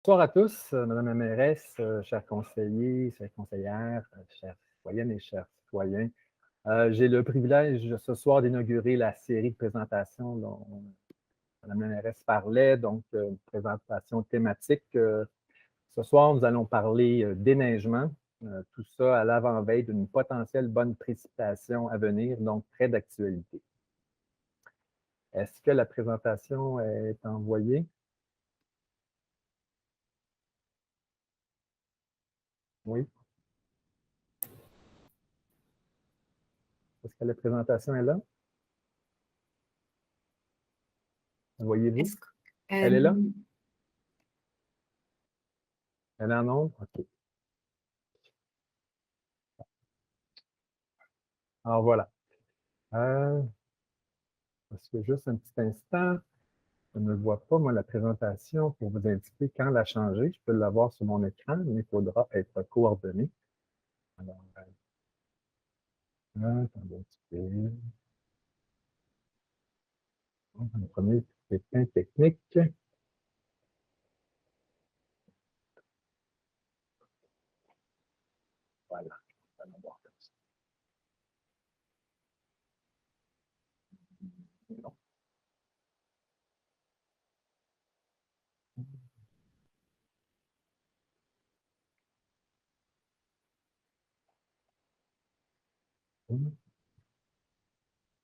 Bonsoir à tous, Madame la mairesse, chers conseillers, chères conseillères, chères citoyennes et chers citoyens. J'ai le privilège ce soir d'inaugurer la série de présentations dont Madame la mairesse parlait, donc une présentation thématique. Ce soir, nous allons parler déneigement, tout ça à l'avant-veille d'une potentielle bonne précipitation à venir, donc très d'actualité. Est-ce que la présentation est envoyée? Oui. Est-ce que la présentation est là? Voyez-vous? Elle est là? Elle est en nombre? OK. Alors voilà. Parce que juste un petit instant, je ne vois pas, moi, la présentation pour vous indiquer quand la changer. Je peux l'avoir sur mon écran, mais il faudra être coordonné. Alors, attendez un petit peu. Donc, le premier pépin technique. Voilà. Allons voir comme ça. Non.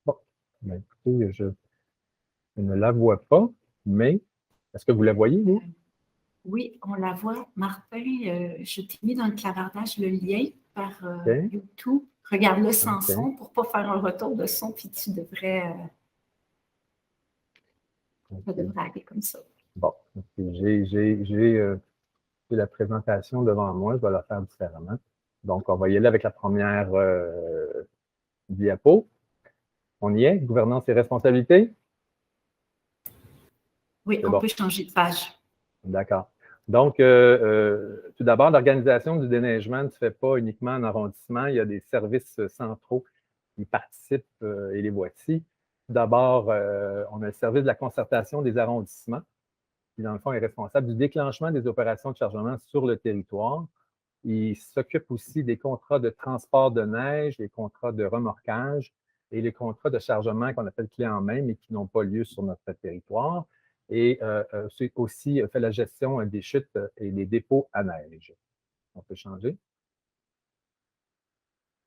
Bon, ben, écoutez, je ne la vois pas, mais est-ce que vous la voyez, vous? Oui, on la voit. Martin, je t'ai mis dans le clavardage le lien par OK. YouTube. Regarde-le sans OK. son pour ne pas faire un retour de son, puis tu devrais, ça devrait aller comme ça. Bon, j'ai la présentation devant moi, je vais la faire différemment. Donc, on va y aller avec la première diapo. On y est, gouvernance et responsabilité? Oui, on peut changer de page. D'accord. Donc, tout d'abord, l'organisation du déneigement ne se fait pas uniquement en arrondissement. Il y a des services centraux qui participent et les voici. Tout d'abord, on a le service de la concertation des arrondissements, qui, dans le fond, est responsable du déclenchement des opérations de chargement sur le territoire. Il s'occupe aussi des contrats de transport de neige, les contrats de remorquage et les contrats de chargement qu'on appelle clés en main, mais qui n'ont pas lieu sur notre territoire. Et c'est aussi fait la gestion des chutes et des dépôts à neige. On peut changer.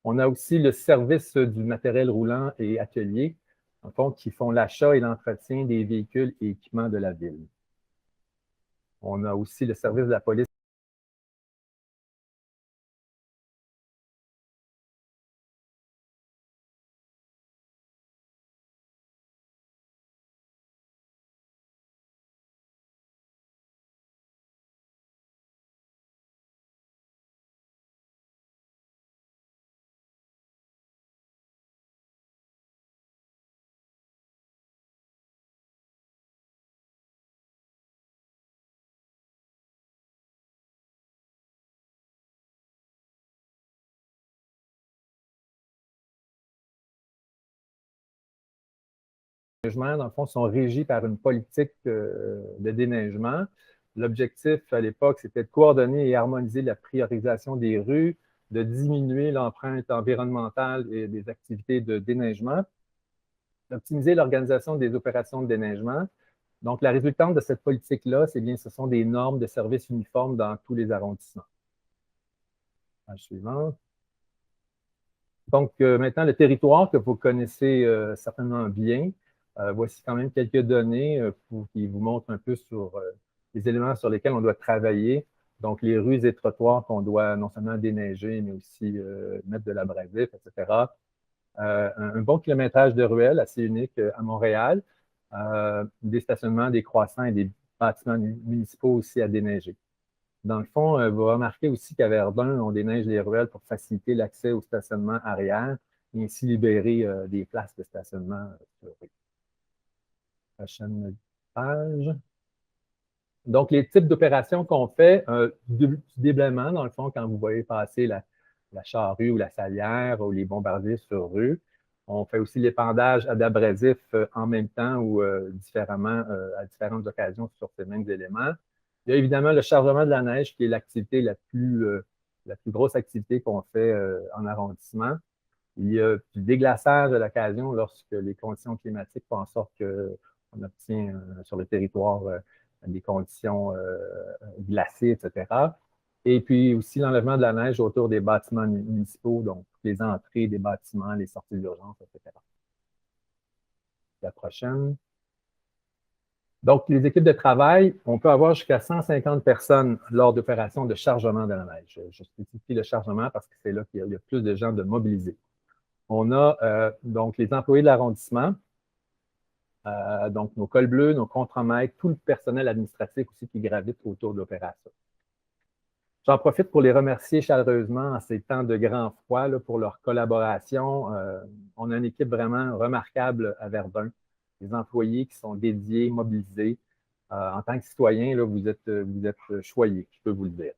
On a aussi le service du matériel roulant et atelier, en fond, qui font l'achat et l'entretien des véhicules et équipements de la ville. On a aussi le service de la police. Dans le fond, sont régis par une politique de déneigement. L'objectif à l'époque, c'était de coordonner et harmoniser la priorisation des rues, de diminuer l'empreinte environnementale et des activités de déneigement, d'optimiser l'organisation des opérations de déneigement. Donc, la résultante de cette politique-là, c'est bien, ce sont des normes de services uniformes dans tous les arrondissements. Page suivante. Donc, maintenant, le territoire que vous connaissez certainement bien. Voici quand même quelques données qui vous montrent un peu sur les éléments sur lesquels on doit travailler. Donc, les rues et trottoirs qu'on doit non seulement déneiger, mais aussi mettre de l'abrasif, etc. Un bon kilométrage de ruelles assez unique à Montréal. Des stationnements, des croissants et des bâtiments municipaux aussi à déneiger. Dans le fond, vous remarquez aussi qu'à Verdun, on déneige les ruelles pour faciliter l'accès au stationnement arrière et ainsi libérer des places de stationnement sur rue. Prochaine page. Donc, les types d'opérations qu'on fait, du déblaiement, dans le fond, quand vous voyez passer la charrue ou la salière ou les bombardiers sur rue. On fait aussi l'épandage d'abrasifs en même temps ou différemment à différentes occasions sur ces mêmes éléments. Il y a évidemment le chargement de la neige, qui est l'activité la plus grosse activité qu'on fait en arrondissement. Il y a du déglaçage à l'occasion lorsque les conditions climatiques font en sorte qu'on obtient sur le territoire des conditions glacées, etc. Et puis aussi l'enlèvement de la neige autour des bâtiments municipaux, donc les entrées des bâtiments, les sorties d'urgence, etc. La prochaine. Donc, les équipes de travail, on peut avoir jusqu'à 150 personnes lors d'opérations de chargement de la neige. Je spécifie le chargement parce que c'est là qu'il y a plus de gens de mobilisés. On a donc les employés de l'arrondissement, donc nos cols bleus, nos contremaîtres, tout le personnel administratif aussi qui gravite autour de l'opération. J'en profite pour les remercier chaleureusement en ces temps de grand froid là, pour leur collaboration. On a une équipe vraiment remarquable à Verdun, des employés qui sont dédiés, mobilisés. En tant que citoyen, là, vous êtes choyés, je peux vous le dire.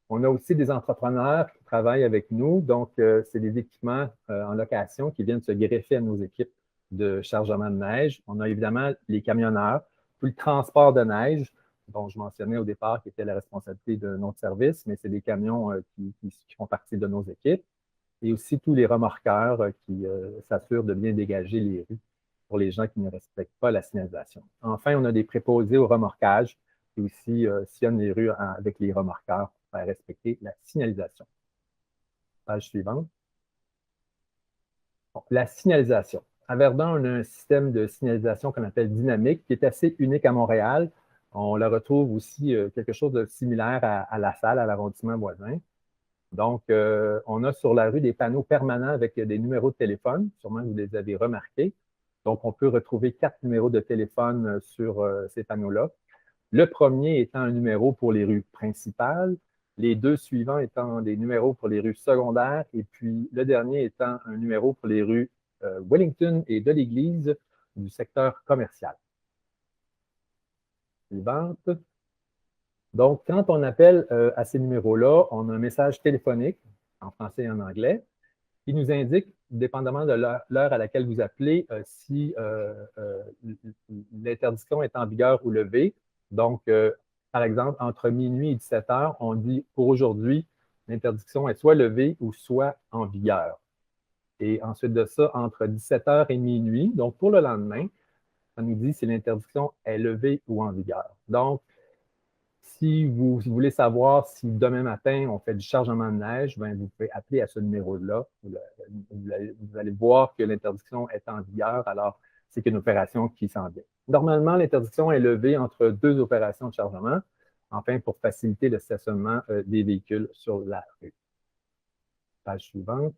On a aussi des entrepreneurs qui travaillent avec nous. Donc, c'est des équipements en location qui viennent se greffer à nos équipes de chargement de neige. On a évidemment les camionneurs, tout le transport de neige, dont je mentionnais au départ, qui était la responsabilité de notre service, mais c'est des camions qui font partie de nos équipes. Et aussi tous les remorqueurs qui s'assurent de bien dégager les rues pour les gens qui ne respectent pas la signalisation. Enfin, on a des préposés au remorquage qui aussi sillonnent les rues avec les remorqueurs pour faire respecter la signalisation. Page suivante. Bon, la signalisation. À Verdun, on a un système de signalisation qu'on appelle dynamique, qui est assez unique à Montréal. On la retrouve aussi quelque chose de similaire à La Salle, à l'arrondissement voisin. Donc, on a sur la rue des panneaux permanents avec des numéros de téléphone. Sûrement que vous les avez remarqués. Donc, on peut retrouver 4 numéros de téléphone sur ces panneaux-là. Le premier étant un numéro pour les rues principales, les deux suivants étant des numéros pour les rues secondaires, et puis le dernier étant un numéro pour les rues Wellington et de l'Église du secteur commercial. Suivante. Donc, quand on appelle à ces numéros-là, on a un message téléphonique en français et en anglais qui nous indique, dépendamment de l'heure à laquelle vous appelez, si l'interdiction est en vigueur ou levée. Donc, par exemple, entre minuit et 17 heures, on dit pour aujourd'hui, l'interdiction est soit levée ou soit en vigueur. Et ensuite de ça, entre 17 heures et minuit, donc pour le lendemain, ça nous dit si l'interdiction est levée ou en vigueur. Donc, si vous voulez savoir si demain matin, on fait du chargement de neige, bien, vous pouvez appeler à ce numéro-là. Vous allez voir que l'interdiction est en vigueur, alors c'est une opération qui s'en vient. Normalement, l'interdiction est levée entre deux opérations de chargement, enfin pour faciliter le stationnement des véhicules sur la rue. Page suivante.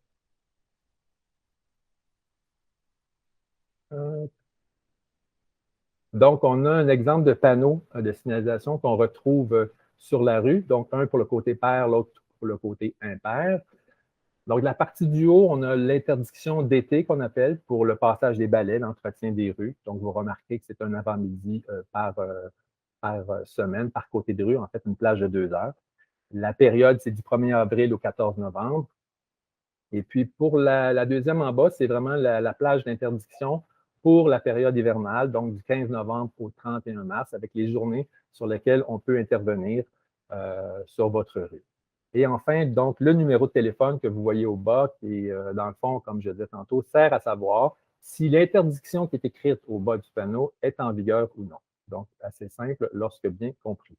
Donc, on a un exemple de panneau de signalisation qu'on retrouve sur la rue. Donc, un pour le côté pair, l'autre pour le côté impair. Donc, la partie du haut, on a l'interdiction d'été qu'on appelle pour le passage des balais, l'entretien des rues. Donc, vous remarquez que c'est un avant-midi par semaine, par côté de rue, en fait, une plage de 2 heures. La période, c'est du 1er avril au 14 novembre. Et puis, pour la deuxième en bas, c'est vraiment la plage d'interdiction pour la période hivernale, donc du 15 novembre au 31 mars, avec les journées sur lesquelles on peut intervenir sur votre rue. Et enfin, donc, le numéro de téléphone que vous voyez au bas, qui, dans le fond, comme je disais tantôt, sert à savoir si l'interdiction qui est écrite au bas du panneau est en vigueur ou non. Donc, assez simple lorsque bien compris.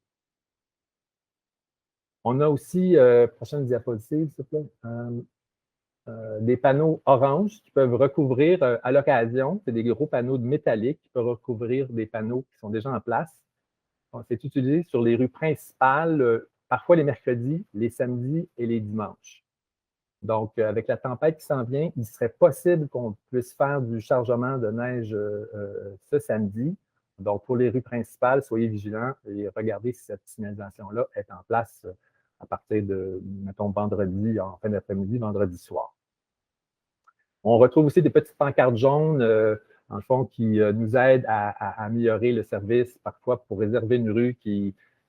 On a aussi, prochaine diapositive, s'il vous plaît, des panneaux orange qui peuvent recouvrir à l'occasion, c'est des gros panneaux métalliques qui peuvent recouvrir des panneaux qui sont déjà en place. C'est utilisé sur les rues principales, parfois les mercredis, les samedis et les dimanches. Donc, avec la tempête qui s'en vient, il serait possible qu'on puisse faire du chargement de neige ce samedi. Donc, pour les rues principales, soyez vigilants et regardez si cette signalisation-là est en place à partir de, mettons, vendredi, en fin d'après-midi, vendredi soir. On retrouve aussi des petites pancartes jaunes, en fond, qui nous aident à améliorer le service, parfois pour réserver une rue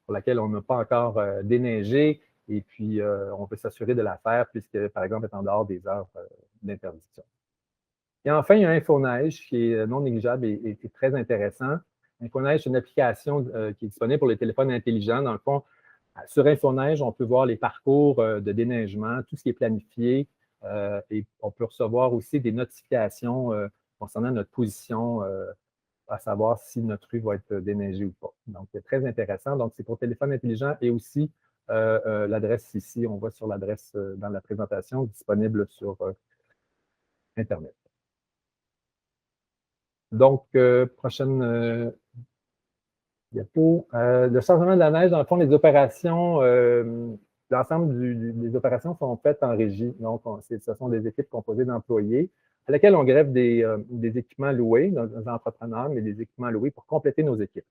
pour laquelle on n'a pas encore déneigé, et puis on peut s'assurer de la faire, puisque, par exemple, est en dehors des heures d'interdiction. Et enfin, il y a un InfoNeige qui est non négligeable et très intéressant. InfoNeige, c'est une application qui est disponible pour les téléphones intelligents. Dans le fond, sur InfoNeige, on peut voir les parcours de déneigement, tout ce qui est planifié, et on peut recevoir aussi des notifications concernant notre position, à savoir si notre rue va être déneigée ou pas. Donc, c'est très intéressant. Donc, c'est pour téléphone intelligent et aussi l'adresse ici, on voit sur l'adresse dans la présentation, disponible sur Internet. Donc, prochaine diapo. Le chargement de la neige, dans le fond, les opérations, l'ensemble des opérations sont faites en régie. Donc, ce sont des équipes composées d'employés à laquelle on greffe des équipements loués, des entrepreneurs, mais des équipements loués pour compléter nos équipes.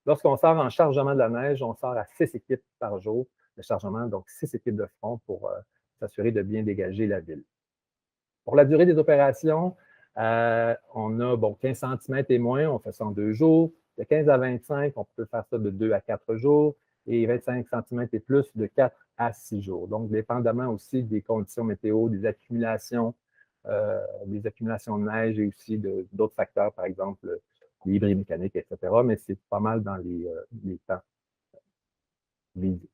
Lorsqu'on sort en chargement de la neige, on sort à 6 équipes par jour de chargement, donc 6 équipes de front pour s'assurer de bien dégager la ville. Pour la durée des opérations, on a 15 cm et moins, on fait ça en 2 jours. De 15 à 25, on peut faire ça de 2 à 4 jours. Et 25 cm et plus, de 4 à 6 jours. Donc, dépendamment aussi des conditions météo, des accumulations de neige et aussi d'autres facteurs, par exemple, l'hybride mécanique, etc. Mais c'est pas mal dans les temps visés.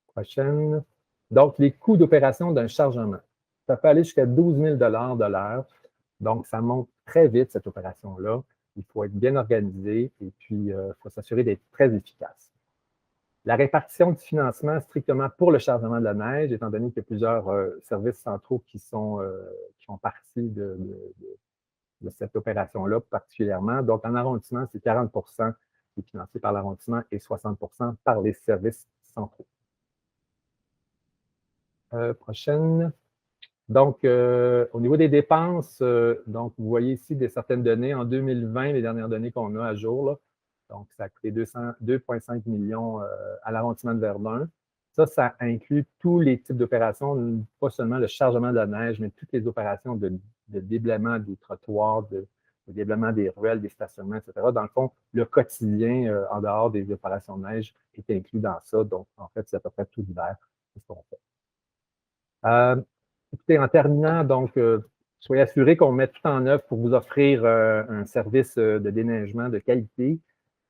Prochaine. Donc, les coûts d'opération d'un chargement. Ça peut aller jusqu'à 12 000 de l'heure. Donc, ça monte très vite, cette opération-là. Il faut être bien organisé et puis il faut s'assurer d'être très efficace. La répartition du financement strictement pour le chargement de la neige, étant donné qu'il y a plusieurs services centraux qui font partie de cette opération-là particulièrement. Donc, en arrondissement, c'est 40 qui est financé par l'arrondissement et 60 par les services centraux. Prochaine. Donc, au niveau des dépenses, donc vous voyez ici certaines données. En 2020, les dernières données qu'on a à jour, là, donc ça a coûté 2,5 millions à l'arrondissement de Verdun. Ça inclut tous les types d'opérations, pas seulement le chargement de la neige, mais toutes les opérations de déblaiement des trottoirs, de déblaiement des ruelles, des stationnements, etc. Dans le fond, le quotidien, en dehors des opérations de neige, est inclus dans ça. Donc, en fait, c'est à peu près tout l'hiver, c'est ce qu'on fait. Écoutez, en terminant, donc, soyez assurés qu'on met tout en œuvre pour vous offrir un service de déneigement de qualité.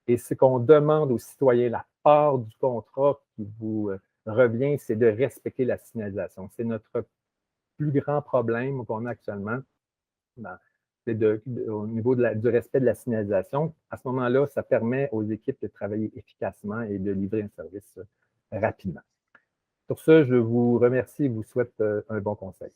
Et ce qu'on demande aux citoyens, la part du contrat qui vous revient, c'est de respecter la signalisation. C'est notre plus grand problème qu'on a actuellement. C'est au niveau du respect de la signalisation. À ce moment-là, ça permet aux équipes de travailler efficacement et de livrer un service rapidement. Sur ce, je vous remercie et vous souhaite un bon conseil.